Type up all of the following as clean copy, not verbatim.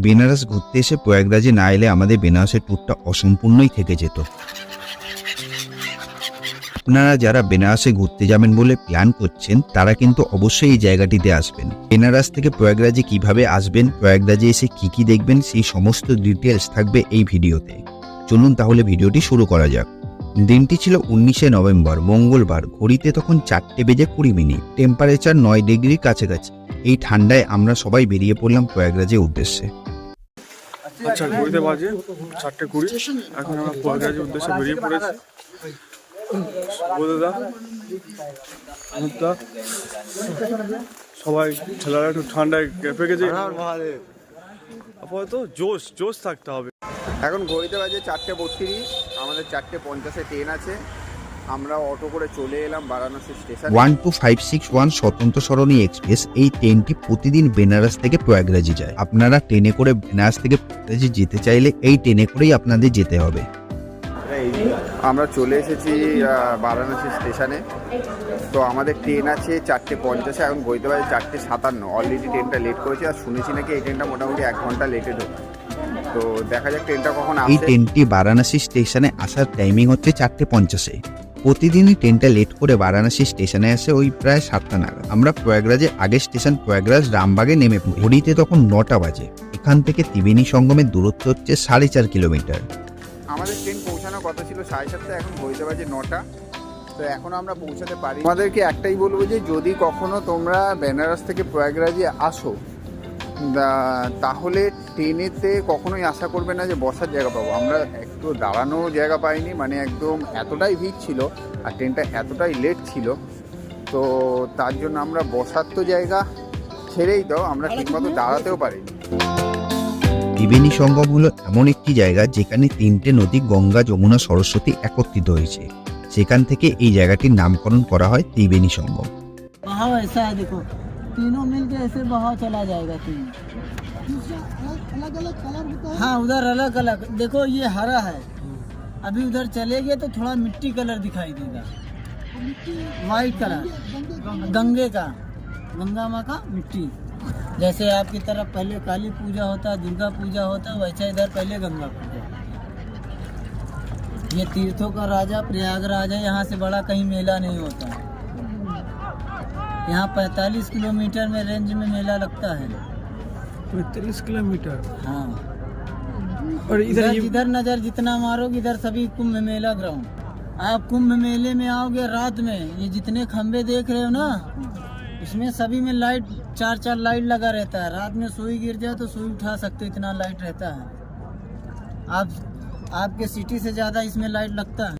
বেনারস ঘুরতে এসে প্রয়াগরাজে না এলে আমাদের বেনারসের ট্যুরটা অসম্পূর্ণই থেকে যেত। আপনারা যারা বেনারসে ঘুরতে যাবেন বলে প্ল্যান করছেন তারা কিন্তু অবশ্যই এই জায়গাটিতে আসবেন। বেনারস থেকে প্রয়াগরাজে কিভাবে আসবেন, প্রয়াগরাজে এসে কি দেখবেন, সেই সমস্ত ডিটেলস থাকবে এই ভিডিওতে। চলুন তাহলে ভিডিওটি শুরু করা যাক। দিনটি ছিল 19শে নভেম্বর, মঙ্গলবার। ঘড়িতে তখন 4:20 টেম্পারেচার 9 ডিগ্রি কাছাকাছি। এই ঠান্ডায় আমরা সবাই বেরিয়ে পড়লাম প্রয়াগরাজের উদ্দেশ্যে। আচ্ছা, ঘড়িতে বাজে 4:20। এখন আমরা প্রয়াগরাজের উদ্দেশ্যে বেরিয়ে পড়েছি। দাদা সবাই ছেলেরা একটু ঠান্ডায় কেঁপে গেছে, আপাতত জোশ থাকতে হবে। এখন ঘড়িতে বাজে 4:32। আমাদের 4:50-এ ট্রেন আছে। আমরা অটো করে চলে এলাম বারাণসী স্টেশন। 12561 স্বতন্ত্র সরণি এক্সপ্রেস এই ট্রেনটি প্রতিদিন বেনারস থেকে প্রয়াগরাজে যায়। আপনারা ট্রেনে করে বেনারস থেকে প্রয়াগরাজে যেতে চাইলে এই ট্রেনে করেই আপনাদের যেতে হবে। আমরা চলে এসেছি বারাণসী স্টেশনে। তো আমাদের ট্রেন আছে 4:50। এখন ঘড়িতে বাজে 4:57। অলরেডি ট্রেনটা লেট করেছে, আর শুনেছি নাকি এই ট্রেনটা মোটামুটি 1 ঘন্টা লেটে ঢোকে। তো দেখা যাক ট্রেনটা কখন আসে। এই ট্রেনটি বারাণসী স্টেশনে আসার টাইমিং হচ্ছে 4:50। প্রতিদিনই ট্রেনটা লেট করে বারাণসী স্টেশনে আসে ওই প্রায় 7টা নাগাদ। আমরা প্রয়াগরাজে আগের স্টেশন প্রয়াগরাজ রামবাগে নেমে পড়ি। ঘড়িতে তখন 9টা বাজে। এখান থেকে ত্রিবেণী সঙ্গমের দূরত্ব হচ্ছে 4.5 কিলোমিটার। আমাদের ট্রেন পৌঁছানোর কথা ছিল 7:30। এখন ঘড়িতে বাজে 9টা। তো এখন আমরা পৌঁছাতে পারি। আমাদেরকে একটাই বলবো যে যদি কখনো তোমরা বেনারস থেকে প্রয়াগরাজে আসো তাহলে ট্রেনেতে কখনোই আশা করবে না যে বসার জায়গা পাবো। আমরা একটু দাঁড়ানো জায়গা পাইনি, মানে একদম এতটাই ভিড় ছিল আর ট্রেনটা এতটাই লেট ছিল। তো তার জন্য আমরা বসার তো জায়গা ছেড়েই দাও, আমরা ঠিকমতো দাঁড়াতেও পারিনি। ত্রিবেণী সঙ্গম হলো এমন একটি জায়গা যেখানে 3টে নদী গঙ্গা, যমুনা, সরস্বতী একত্রিত হয়েছে। সেখান থেকে এই জায়গাটির নামকরণ করা হয় ত্রিবেণী সঙ্গম। तीनों मिलके ऐसे बहाव चला जाएगा। तीन अलग अलग कलर होता है। हाँ, उधर अलग अलग। देखो ये हरा है, अभी उधर चलेंगे तो थोड़ा मिट्टी कलर दिखाई देगा, वाइट कलर गंगे का, गंगा माँ का मिट्टी। जैसे आपकी तरफ पहले काली पूजा होता है, दुर्गा पूजा होता है, वैसे इधर पहले गंगा पूजा। ये तीर्थों का राजा प्रयागराज है, यहाँ से बड़ा कहीं मेला नहीं होता है। यहाँ 45 किलोमीटर में रेंज में मेला लगता है। 45 किलोमीटर। हाँ, और इधर इधर नज़र जितना मारोगे इधर सभी कुंभ मेला ग्राउंड। आप कुंभ मेले में आओगे रात में, ये जितने खंबे देख रहे हो ना, इसमें सभी में लाइट 4-4 लाइट लगा रहता है। रात में सुई गिर जाए तो सुई उठा सकते, इतना लाइट रहता है। आपके सिटी से ज़्यादा इसमें लाइट लगता है।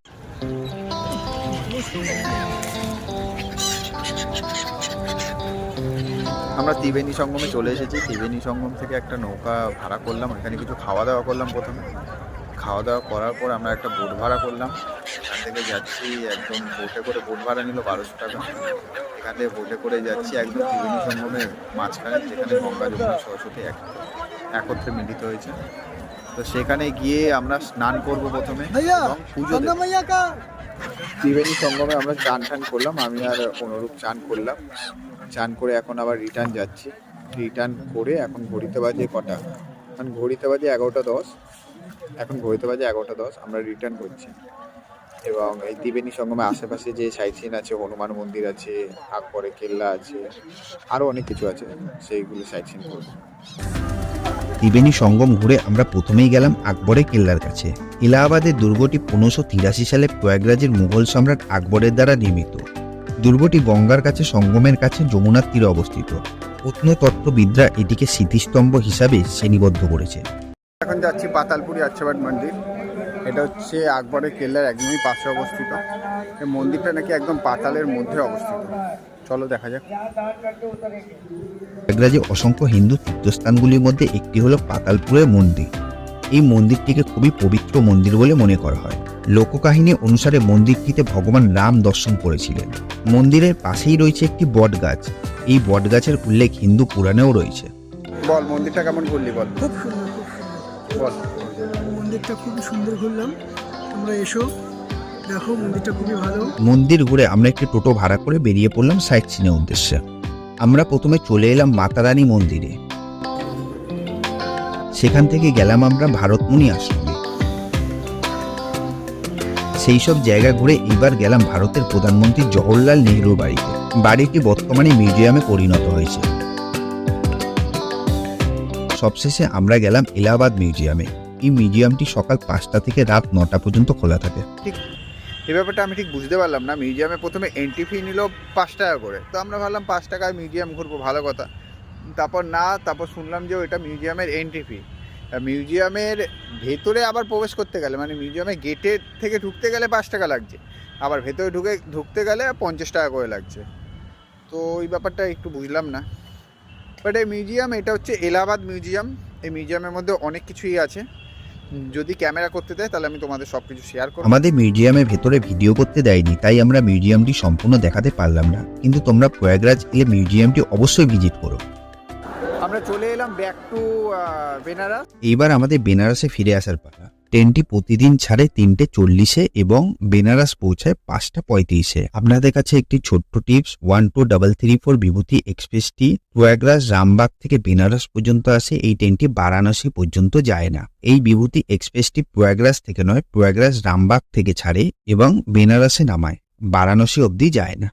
আমরা ত্রিবেণী সঙ্গমে চলে এসেছি। ত্রিবেণী সঙ্গম থেকে একটা নৌকা ভাড়া করলাম, এখানে কিছু খাওয়া দাওয়া করলাম। প্রথমে খাওয়া দাওয়া করার পর আমরা একটা বোট ভাড়া করলাম। এখান থেকে যাচ্ছি একদম বোটে করে, বোট ভাড়া নিল 1200 টাকা। এখান থেকে বোটে করে যাচ্ছি একদম ত্রিবেণী সঙ্গমের মাঝখানে, যেখানে গঙ্গা, যমুনা, সরস্বতী একত্রে মিলিত হয়েছে। তো সেখানে গিয়ে আমরা স্নান করবো প্রথমে এবং পুজো দেব। ত্রিবেণী সঙ্গমে আমরা চান করলাম, আমি আর অনুরূপ চান করলাম। চান করে এখন আবার রিটার্ন যাচ্ছি। রিটার্ন করে এখন ঘড়িতে বাজে কটা? এখন ঘড়িতে বাজে 11:10। এখন ঘড়িতে বাজে 11:10, আমরা রিটার্ন করছি। এবং এই ত্রিবেণী সঙ্গমে আশেপাশে যে সাইট সিন আছে, হনুমান মন্দির আছে, আকবরের কেল্লা আছে, আরও অনেক কিছু আছে, সেইগুলো সাইট সিন করবো। ত্রিবেণী সঙ্গম ঘুরে আমরা প্রথমেই গেলাম আকবরের কেল্লার কাছে। এলাহাবাদের দুর্গটি 1583 সালে প্রয়াগরাজের মুঘল সম্রাট আকবরের দ্বারা নির্মিত। দুর্গটি গঙ্গার কাছে, সঙ্গমের কাছে, যমুনার তীরে অবস্থিত। প্রত্নতত্ত্ববিদরা এটিকে স্মৃতিস্তম্ভ হিসাবে শ্রেণীবদ্ধ করেছে। এখন যাচ্ছি পাতালপুরি আর্চাবাদ মন্দির। এটা হচ্ছে আকবরের কেল্লার একদমই পাশে অবস্থিত। এই মন্দিরটা নাকি একদম পাতালের মধ্যে অবস্থিত। চলো দেখা যাক। প্রয়াগরাজে অসংখ্য হিন্দু তীর্থস্থানগুলির মধ্যে একটি হলো পাতালপুরের মন্দির। এই মন্দিরটিকে খুবই পবিত্র মন্দির বলে মনে করা হয়। লোককাহিনী অনুসারে মন্দিরটিতে ভগবান রাম দর্শন করেছিলেন। মন্দিরের পাশেই রয়েছে একটি বট গাছ। এই বট গাছের উল্লেখ হিন্দু পুরাণেও রয়েছে। বল মন্দিরটা কেমন ঘুরলি বল। খুব সুন্দর, বল মন্দিরটা খুব সুন্দর ঘুরলাম। তোমরা এসো দেখো, মন্দিরটা খুবই ভালো। মন্দির ঘুরে আমরা একটি টোটো ভাড়া করে বেরিয়ে পড়লাম সাইট সিনের উদ্দেশ্যে। আমরা প্রথমে চলে এলাম মাতারানী মন্দিরে। সেখান থেকে গেলাম আমরা ভারতমুনি আশ্রমে। সেই সব জায়গা ঘুরে এবার গেলাম ভারতের প্রধানমন্ত্রী জওহরলাল নেহরুর বাড়িতে। বাড়িটি বর্তমানে মিউজিয়ামে পরিণত হয়েছে। সবশেষে আমরা গেলাম এলাহাবাদ মিউজিয়ামে। এই মিউজিয়ামটি সকাল 5টা থেকে রাত 9টা পর্যন্ত খোলা থাকে। ঠিক এই ব্যাপারটা আমি ঠিক বুঝতে পারলাম না। মিউজিয়ামে প্রথমে এন্ট্রি ফি নিল 5 টাকা করে, তো আমরা ভাবলাম 5 টাকায় মিউজিয়াম ঘুরবো, ভালো কথা। তারপর শুনলাম যে ওইটা মিউজিয়ামের এন্ট্রি ফি। মিউজিয়ামের ভেতরে আবার প্রবেশ করতে গেলে, মানে মিউজিয়ামের গেটের থেকে ঢুকতে গেলে 5 টাকা লাগছে, আবার ভেতরে ঢুকতে গেলে 50 টাকা করে লাগছে। তো ওই ব্যাপারটা একটু বুঝলাম না। বাট এই মিউজিয়াম, এটা হচ্ছে এলাহাবাদ মিউজিয়াম। এই মিউজিয়ামের মধ্যে অনেক কিছুই আছে। যদি ক্যামেরা করতে দেয় তাহলে আমি তোমাদের সব কিছু শেয়ার করব। আমাদের মিউজিয়ামের ভেতরে ভিডিও করতে দেয়নি, তাই আমরা মিউজিয়ামটি সম্পূর্ণ দেখাতে পারলাম না, কিন্তু তোমরা প্রয়াগরাজ এলে মিউজিয়ামটি অবশ্যই ভিজিট করো। আমরা চলে এলাম ব্যাক টু বেনারস। এইবার আমাদের বেনারসে ফিরে আসার পালা। ট্রেনটি প্রতিদিন ছাড়ে 3:40 এবং বেনারস পৌঁছায় 5:35। আপনাদের কাছে একটি ছোট্ট টিপস, 12334 বিভূতি এক্সপ্রেসটি প্রয়াগরাজ রামবাগ থেকে বেনারস পর্যন্ত আসে। এই ট্রেনটি বারাণসী পর্যন্ত যায় না। এই বিভূতি এক্সপ্রেসটি প্রয়াগরাজ থেকে নয়, প্রয়াগরাজ রামবাগ থেকে ছাড়ে এবং বেনারসে নামায়, বারাণসী অবধি যায় না।